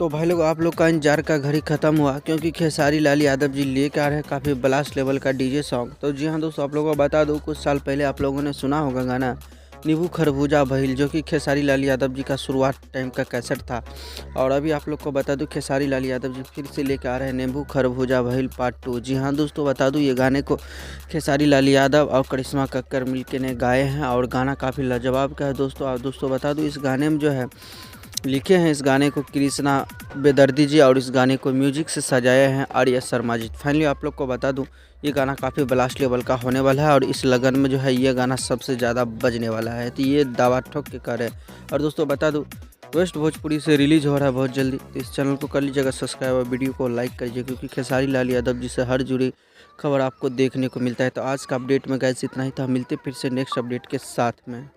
तो भाई लोग आप लोग का इंतजार का घड़ी खत्म हुआ क्योंकि खेसारी लाल यादव जी लेकर आ रहे हैं काफ़ी ब्लास्ट लेवल का डीजे सॉन्ग। तो जी हाँ दोस्तों, आप लोगों को बता दूं कुछ साल पहले आप लोगों ने सुना होगा गाना नींबू खरबूजा भइल, जो कि खेसारी लाल यादव जी का शुरुआत टाइम का कैसेट था। और अभी आप लोग को बता दूं खेसारी लाल यादव जी फिर से लेकर आ रहे हैं नींबू खरबूजा भइल पार्ट 2। जी हाँ दोस्तों, बता दूं ये गाने को खेसारी लाल यादव और करिश्मा कक्कर मिलके ने गाए हैं और गाना काफ़ी लाजवाब का है दोस्तों। और दोस्तों बता दूं इस गाने में जो है लिखे हैं इस गाने को कृष्णा बेदर्दी जी और इस गाने को म्यूजिक से सजाए हैं आर्या शर्मा जी। फाइनली आप लोग को बता दूं ये गाना काफ़ी ब्लास्ट लेवल का होने वाला है और इस लगन में जो है ये गाना सबसे ज़्यादा बजने वाला है, तो ये दावा ठोक के करे। और दोस्तों बता दूं वेस्ट भोजपुरी से रिलीज हो रहा है बहुत जल्दी, तो इस चैनल को कर लीजिएगा सब्सक्राइब और वीडियो को लाइक करिए क्योंकि खेसारी लाल यादव जी से हर जुड़ी खबर आपको देखने को मिलता है। तो आज का अपडेट में गैस इतना ही था, मिलते फिर से नेक्स्ट अपडेट के साथ में।